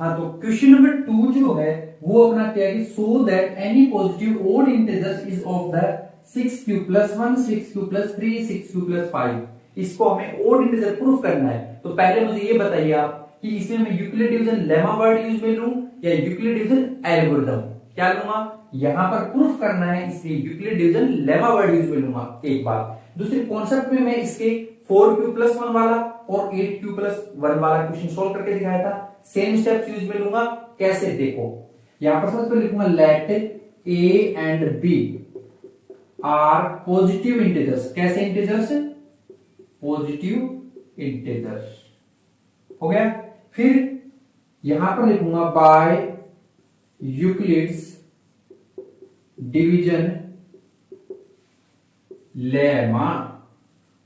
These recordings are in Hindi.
हाँ, तो क्वेश्चन नंबर 2 जो है वो अपना क्या है, so that any positive odd integers is of the 6q+1 6q+3 6q+5। इसको हमें ओड इंटीजर प्रूफ करना है। तो पहले मुझे ये बताइए आप कि इसमें मैं Euclid division lemma word use में लूं या यूक्लिड डिवीजन एल्गोरिथम, क्या लूंगा? यहां पर प्रूफ करना है इसलिए Euclid division lemma word use में लूंगा। एक बात, दूसरे कॉन्सेप्ट में मैं इसके 4q+1 वाला और 8q+1 वाला क्वेश्चन सोल्व करके दिखाया था, सेम स्टेप्स यूज में लूंगा। कैसे देखो, यहां पर सबसे पहले लिखूंगा let a and b are positive integers. कैसे इंटीजर्स? Positive integers. हो गया। फिर यहां पर लिखूंगा बाय यूक्लिड्स डिवीजन लेमा,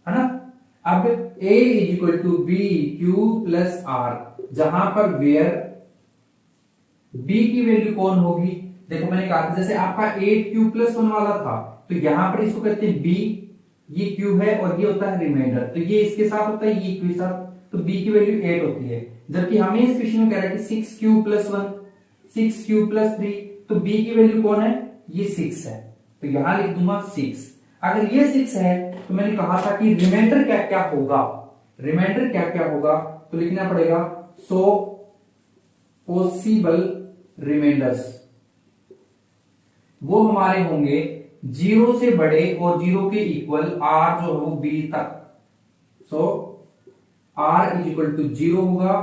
है ना। अब a is equal to b q plus r, जहां पर वेयर b की वैल्यू कौन होगी? देखो मैंने कहा था जैसे आपका 8q+1 वाला था, तो यहां पर इसको कहते हैं b, ये q है और ये होता है रिमाइंडर, तो ये इसके साथ होता है, ये q के साथ, तो b की वैल्यू 8 होती है। जबकि हमें इस क्वेश्चन में कह रहा है कि 6q+1 6q+3, तो b की वैल्यू कौन है? ये 6 है, तो यहां लिख दूंगा 6। अगर ये 6 है तो मैंने कहा था कि रिमाइंडर क्या क्या होगा, रिमाइंडर क्या क्या होगा, तो लिखना पड़ेगा सो पॉसिबल रिमाइंडर्स, वो हमारे होंगे 0 से बड़े और 0 के इक्वल r जो है वो b तक। सो r इज इक्वल टू 0 होगा,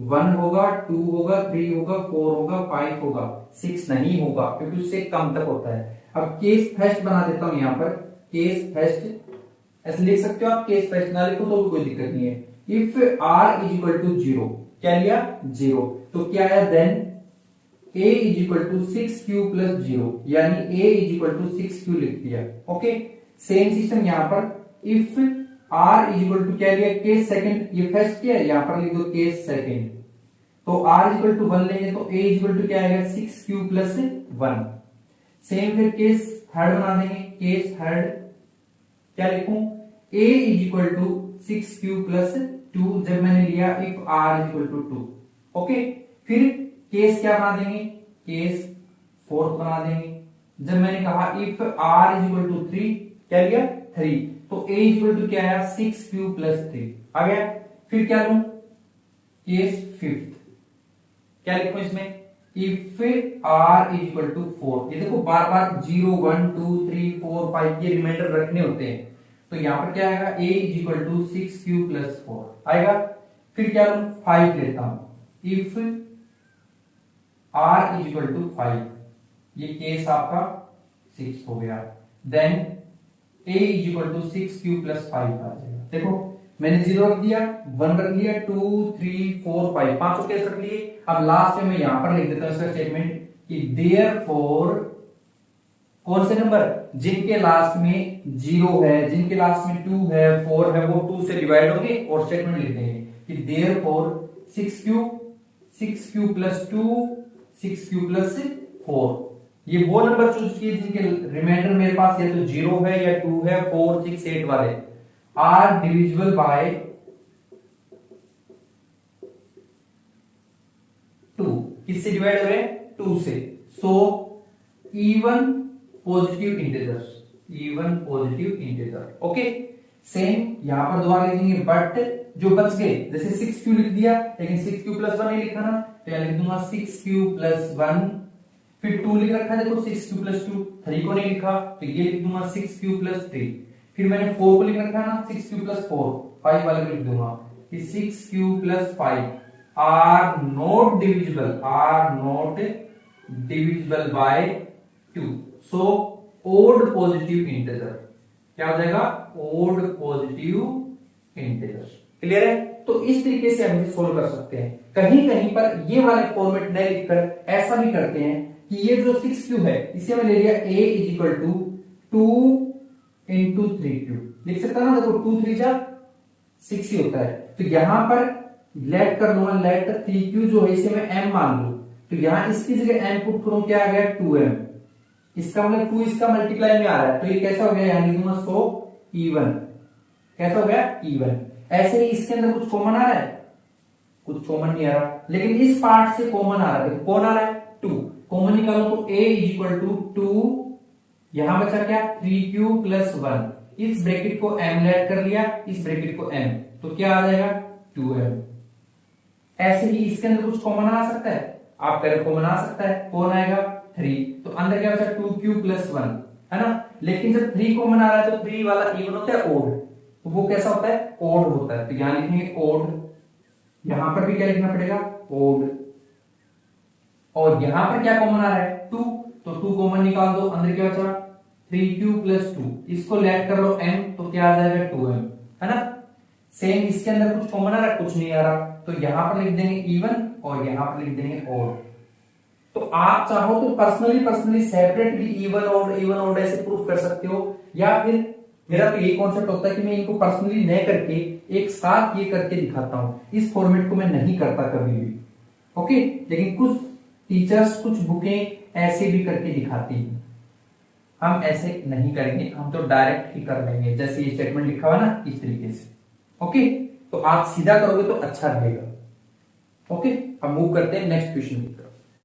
1 होगा, 2 होगा, 3 होगा, 4 होगा, 5 होगा, 6 नहीं होगा क्योंकि उससे कम तक होता है। अब केस फर्स्ट बना देता हूं, यहां पर केस फर्स्ट ऐसे लिख सकते हो आप, केस फर्स्ट ना लिखो तो भी कोई दिक्कत नहीं है। If r is equal to 0, क्या लिया? 0, तो क्या आया? Then a is equal to 6q+0, यानी a is equal to 6q लिख दिया। ओके, सेम सिस्टम यहां पर if r is equal to क्या लिया? केस सेकंड, ये फर्स्ट क्या है, यहां पर लिख दो केस सेकंड, तो r इज इक्वल टू 1 लेंगे तो a इज इक्वल टू क्या आएगा? 6q+1। सेम फिर केस थर्ड बना देंगे, केस थर्ड क्या लिखूं? a is equal to 6q+2 जब मैंने लिया if r is equal to 2। Okay, फिर केस क्या बना देंगे? केस फोर्थ बना देंगे जब मैंने कहा if r is equal to 3, क्या लिया? 3, तो a इज इक्वल टू क्या आया? 6q+3 आ गया। फिर क्या लूं? केस फिफ्थ, क्या लिखूं इसमें? If r is equal to 4, ये देखो बार बार 0 1 2 3 4 5 ये रिमाइंडर रखने होते हैं, तो यहां पर क्या आएगा? a is equal to 6q+4 आएगा। फिर क्या लूं? 5 लेता हूं, if r is equal to 5, ये केस आपका 6 हो गया। Then a is equal to 6q+5 आ जाएगा। देखो मैंने 0 रख दिया, 1 रख लिया, 2 3 4 5 पांचों केस रख लिए। अब लास्ट में मैं यहां पर लिख देता हूं इसका स्टेटमेंट कि देयरफॉर कौन से नंबर जिनके लास्ट में 0 है, जिनके लास्ट में 2 है, 4 है, वो 2 से डिवाइड होंगे और स्टेटमेंट लिख देंगे कि देयरफॉर 6q 6q+2 6q+4, ये वो नंबर चूज किए जिनके रिमाइंडर मेरे पास या तो 0 है या 2 है, 4 6 8 वाले आर डिविजिबल बाय 2। किससे डिवाइड हो रहे हैं? 2 से। So even positive integer, even positive integer. Okay, same यहां पर दोबारा लिख देंगे, बट जो बच गए जैसे 6q लिख दिया लेकिन 6q+1 नहीं लिखा ना, तो यहां लिख दूंगा 6q+1। फिर 2 लिख रखा है, देखो 6q+2, 3 को नहीं लिखा तो ये लिख दूंगा 6q+3। फिर मैंने 4 को लिख रखा है ना, 6q+4, 5 वाले को लिख दूंगा कि 6q+5 are not divisible, are not divisible by 2। So odd positive integer, क्या हो जाएगा? Odd positive integer. क्लियर है? तो इस तरीके से हम इसे सोल्व कर सकते हैं। कहीं कहीं पर ये वाले फॉर्मेट नहीं लिखकर ऐसा भी करते हैं कि ये जो 6q है इसे मैं ले लिया a is equal to 2 into 3q, लिख सकता ना, देखो 2 3 जा 6 ही होता है, तो यहां पर लेट कर लूंगा, लेट 3q जो है इसे मैं m मान लू, तो यहां इसकी जगह m पुट करूं, क्या आ गया? 2m, इसका मतलब 2 इसका मल्टीप्लाई में आ रहा है, तो ये कैसा हो गया? यहां लिखूंगा सो इवन, कैसा हो गया? इवन। ऐसे ही इसके अंदर कुछ कॉमन आ रहा है, कुछ कॉमन नहीं आ रहा, लेकिन इस पार्ट से कॉमन आ रहा है। कौन आ रहा है? 2। कॉमन निकालो तो a इज इक्वल टू 2, यहां बचा क्या? 3q plus 1। इस ब्रैकेट को m लेट कर लिया, इस ब्रैकेट को m, तो क्या आ जाएगा? 2m। ऐसे ही इसके अंदर कुछ कॉमन आ सकता है, आप कह रहे कॉमन आ सकता है, कौन आएगा? 3। तो अंदर क्या बचा? 2q प्लस 1, है ना। लेकिन जब 3 कॉमन आ रहा है तो 3 वाला इवन होता है ओड, तो वो कैसा होता है? ओड होता है। तो यहां लिखेंगे ओड, यहां पर भी क्या लिखना पड़ेगा? ओड। और यहां पर क्या कॉमन आ रहा है? 2, तो 2 कॉमन निकाल दो, अंदर क्या बचा? 3q प्लस 2, इसको लेट कर लो m, तो क्या आ जाएगा? 2m, है ना। सेम इसके अंदर कुछ कॉमन आ रहा है? कुछ नहीं आ रहा, तो यहां पर लिख देंगे इवन और यहां पर लिख देंगे ओड। तो आप चाहो तो पर्सनली सेपरेट भी इवन ऑड ऐसे प्रूफ कर सकते हो, या फिर मेरा तो यही कॉन्सेप्ट होता है कि मैं इनको पर्सनली न करके एक साथ ये करके दिखाता हूं। इस फॉर्मेट को मैं नहीं करता कभी भी, ओके। लेकिन कुछ टीचर्स, कुछ बुकें ऐसे भी करके दिखाती हैं, हम ऐसे नहीं करेंगे, हम तो डायरेक्ट ही कर लेंगे, जैसे ये स्टेटमेंट लिखा हुआ ना इस तरीके से, ओके। तो आप सीधा करोगे तो अच्छा रहेगा, ओके। अब मूव करते हैं नेक्स्ट क्वेश्चन की तरफ।